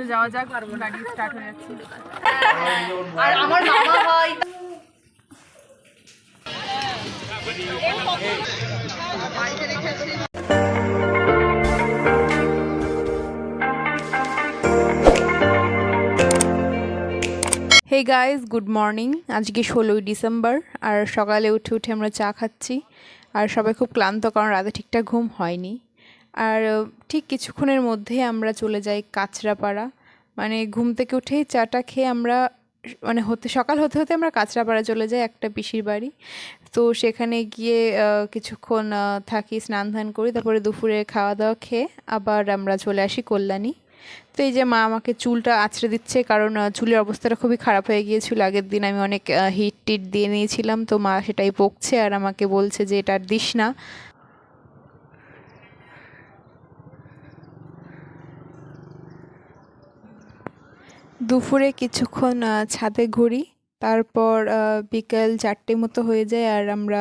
তো যাওয়া যাক, গাড়ি স্টার্ট হয়ে যাচ্ছে। আর আমার মামা হয় হে গাইজ, গুড মর্নিং। আজকে 16ই ডিসেম্বর আর সকালে উঠে উঠে আমরা চা খাচ্ছি আর সবাই খুব ক্লান্ত, কারণ রাতে ঠিকঠাক ঘুম হয়নি। আর ঠিক কিছুক্ষণের মধ্যে আমরা চলে যাই কাঁচরাপাড়া। মানে ঘুম থেকে উঠেই চাটা খেয়ে আমরা সকাল হতে হতে আমরা কাঁচরাপাড়া চলে যাই একটা পিসির বাড়ি। তো সেখানে গিয়ে কিছুক্ষণ থাকি, স্নান ধান করি, তারপরে দুপুরে খাওয়া দাওয়া খেয়ে আবার আমরা চলে আসি কল্যাণী। তো এই যে মা আমাকে চুলটা আঁচড়ে দিচ্ছে, কারণ চুলের অবস্থাটা খুবই খারাপ হয়ে গিয়েছিল। আগের দিন আমি অনেক হিট টিট দিয়ে নিয়েছিলাম, তো মা সেটাই বকছে আর আমাকে বলছে যে এটা আর দিস না। দুপুরে কিছুক্ষণ ছাদে ঘুরি, তারপর বিকেল 4টে মতো হয়ে যায় আর আমরা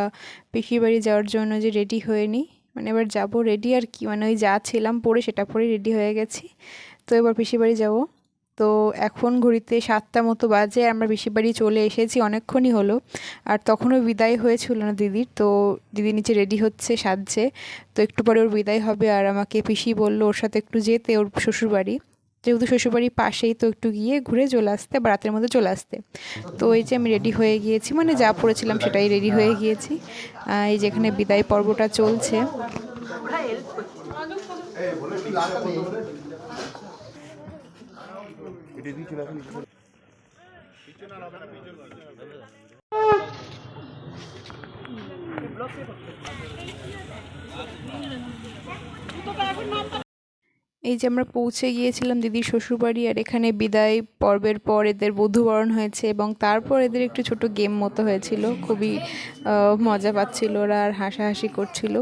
পিসির বাড়ি যাওয়ার জন্য যে রেডি হয়ে নিই। মানে এবার যাবো রেডি আর কি, মানে ওই যা ছিলাম পরে সেটা পরে রেডি হয়ে গেছি। তো এবার পিসির বাড়ি যাবো। তো এখন ঘড়িতে 7টা মতো বাজে, আমরা পিসির বাড়ি চলে এসেছি, অনেকক্ষণই হলো। আর তখনও বিদায় হয়েছিল না দিদির, তো দিদি নিচে রেডি হচ্ছে, সাজছে। তো একটু পরে ওর বিদায় হবে আর আমাকে পিসি বললো ওর সাথে একটু যেতে, ওর শ্বশুরবাড়ি, যেহেতু শ্বশুরবাড়ির পাশেই, তো একটু গিয়ে ঘুরে চলে আসতে বা রাতের মধ্যে চলে আসতে। তো এই যে আমি রেডি হয়ে গিয়েছি, মানে যা পড়েছিলাম সেটাই রেডি হয়ে গিয়েছি। এই যেখানে বিদায় পর্বটা চলছে। এই যে আমরা পৌঁছে গিয়েছিলাম দিদির শ্বশুরবাড়ি, আর এখানে বিদায় পর্বের পর এদের বধূবরণ হয়েছে এবং তারপর এদের একটু ছোট গেম মতো হয়েছিল। খুবই মজা পাচ্ছিল ওরা আর হাসাহাসি করছিল।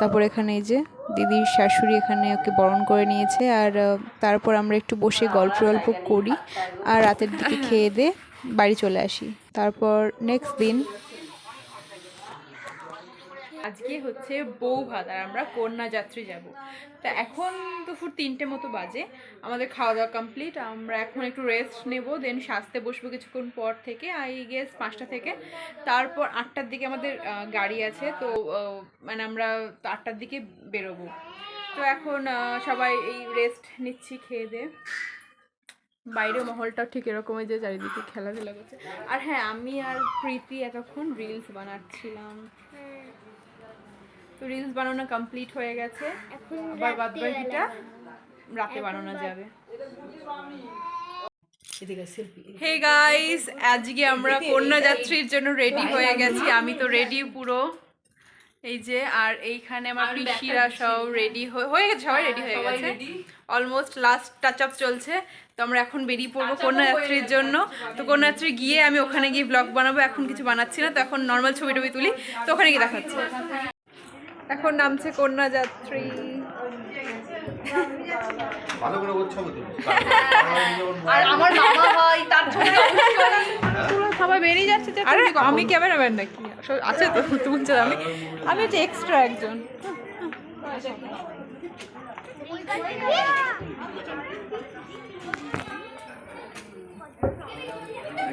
তারপর এখানে এই যে দিদির শাশুড়ি এখানে ওকে বরণ করে নিয়েছে, আর তারপর আমরা একটু বসে গল্প করি আর রাতের দিকে খেয়ে দিয়ে বাড়ি চলে আসি। তারপর নেক্সট দিন আজকে হচ্ছে বউ ভাত আর আমরা কন্যা যাত্রী যাব। তা এখন দুপুর 3টে মতো বাজে, আমাদের খাওয়া দাওয়া কমপ্লিট। আমরা এখন একটু রেস্ট নেব, দেন সাজতে বসবো কিছুক্ষণ পর থেকে, আই গেস 5টা থেকে। তারপর 8টার দিকে আমাদের গাড়ি আছে, তো মানে আমরা 8টার দিকে বেরোবো। তো এখন সবাই এই রেস্ট নিচ্ছি খেয়ে দিয়ে। বাইরে মহলটাও ঠিক এরকমই, যে চারিদিকে খেলাধুলা করছে। আর হ্যাঁ, আমি আর প্রীতি এতক্ষণ রিলস বানাচ্ছিলাম। তো রিলস বানানো কমপ্লিট হয়ে গেছে, আবার বাদবাকিটা রাতে বানানো যাবে। হে গাইস, আজকে আমরা কন্যা যাত্রীর জন্য রেডি হয়ে গেছি। আমি তো রেডি পুরো, এই যে। আর এইখানে আমার পিসিরা সব রেডি হয়ে গেছে, সবাই রেডি হয়ে গেছে, অলমোস্ট লাস্ট টাচ আপ চলছে। তো আমরা এখন বেরিয়ে পড়বো কন্যাযাত্রীর জন্য। তো কন্যাযাত্রী গিয়ে আমি ওখানে গিয়ে ব্লগ বানাবো, এখন কিছু বানাচ্ছি না, তো এখন নর্মাল ছবি টবি তুলি, তো ওখানে গিয়ে দেখাচ্ছি। এখন নামছে কন্যাযাত্রী। আর আমার মামা হয়, তার জন্য সবাই বেরিয়ে যাচ্ছে। আরে আমি ক্যামেরাম্যান নাকি? আছে তো, তুলছে। আমি হচ্ছে এক্সট্রা একজন।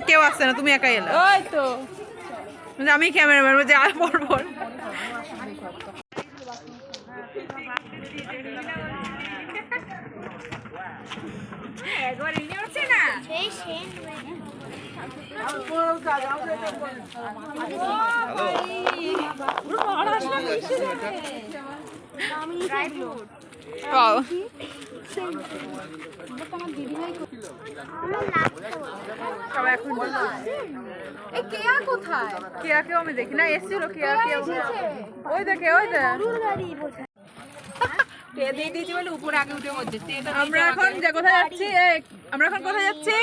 কেউ আসছে না, তুমি একাই এলে। ওই তো আমি ক্যামেরাম্যান, বলছে আর পর একবার ইনি হচ্ছে না। কেয়াকেও আমি দেখি না, এসেছিল কেয়া। ওই দেখে, ওই দেখ আমরা এখন কোথায় যাচ্ছি?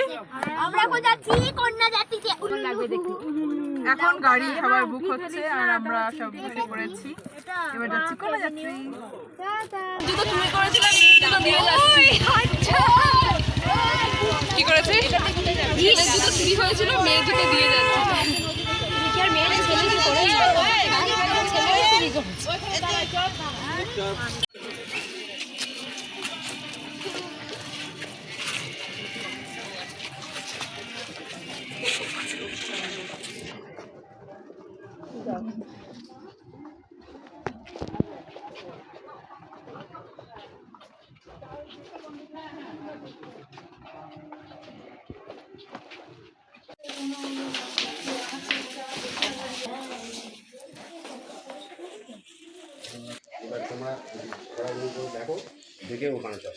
এখন গাড়ি সবার বুক হচ্ছে আর আমরা সব বসে পড়েছি, এবার যাচ্ছি কন্যাযাত্রী। কি করেছে? হয়েছিল মেয়ে দুটো দিয়ে যাচ্ছে। থেকে ওখানে চল।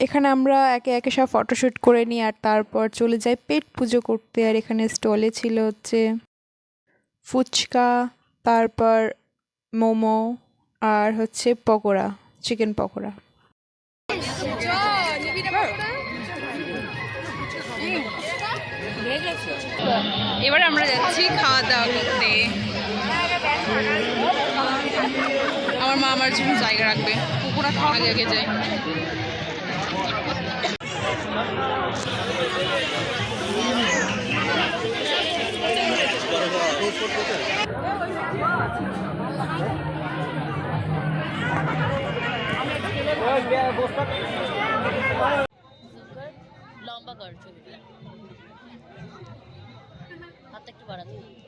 এখানে আমরা একে একে সব ফটোশ্যুট করে নিই আর তারপর চলে যাই পেট পুজো করতে। আর এখানে স্টলে ছিল হচ্ছে ফুচকা, তারপর মোমো আর হচ্ছে পকোড়া, চিকেন পকোড়া। এবার আমরা যাচ্ছি খাওয়া দাওয়া করতে। আমার মা আমার জন্য জায়গা রাখবে, কুকুরা খাওয়া আগে আগে যায়।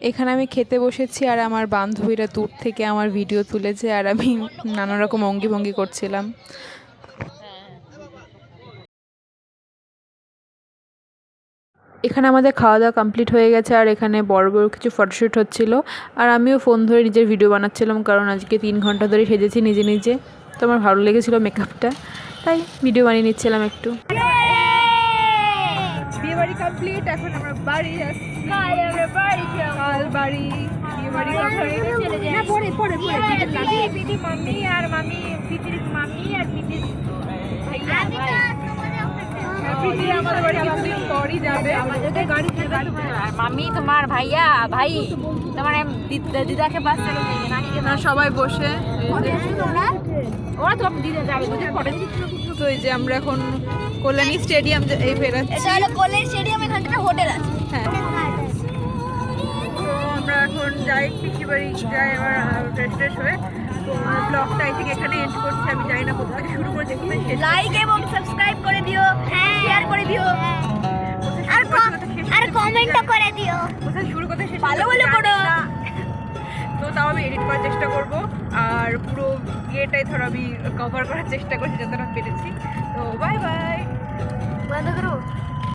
এখানে আমি খেতে বসেছি আর আমার বান্ধবীরা দূর থেকে আমার ভিডিও তুলেছে আর আমি নানা রকম অঙ্গি ভঙ্গি করছিলাম। এখানে আমাদের খাওয়া দাওয়া কমপ্লিট হয়ে গেছে আর এখানে বড় বড় কিছু ফটোশ্যুট হচ্ছিল আর আমিও ফোন ধরে নিজের ভিডিও বানাচ্ছিলাম, কারণ আজকে 3 ঘন্টা ধরে সেজেছি নিজে নিজে, তো আমার ভালো লেগেছিলো মেকআপটা, তাই ভিডিও বানিয়ে নিচ্ছিলাম একটু। বিয়ে বাড়ি কমপ্লিট, এখন আমরা বাড়ি যাচ্ছি। বাড়ি বিয়ে বাড়ি পিটি মাম্মি আর মামি, পিটির মাম্মি আর পিটির ভাইয়া আমার বাড়ি কিছুদিন পরই যাবে। মামি তোমার ভাইয়া ভাই তোমার দিদাকে বাস চলে যাবে, সবাই বসে ওরা তো দিদা যাবে তো এই যে আমরা এখন কল্যাণী স্টেডিয়াম এই বেরাচ্ছি। কল্যাণী স্টেডিয়াম, এখানটা হোটেল আছে। হ্যাঁ, তো আমরা এখন যাই পিসি বাড়ি, যাই এবার ফ্রেশ হয়ে। তো ব্লগটা আই থিঙ্ক এখানে এন্ড করছি। আমি জানি না কোথা থেকে শুরু করে দেখতে, লাইক এবং সাবস্ক্রাইব করে দিও, শেয়ার করে দিও আর কমেন্টও করে দিও। কোথায় শুরু করতে সেটা ভালো ভালো করো। তো তাও আমি এডিট করার চেষ্টা করব আর পুরো ইয়েটাই ধরো আমি কভার করার চেষ্টা করছি যতটা পেরেছি। তো বাই বাই। বন্ধ করো।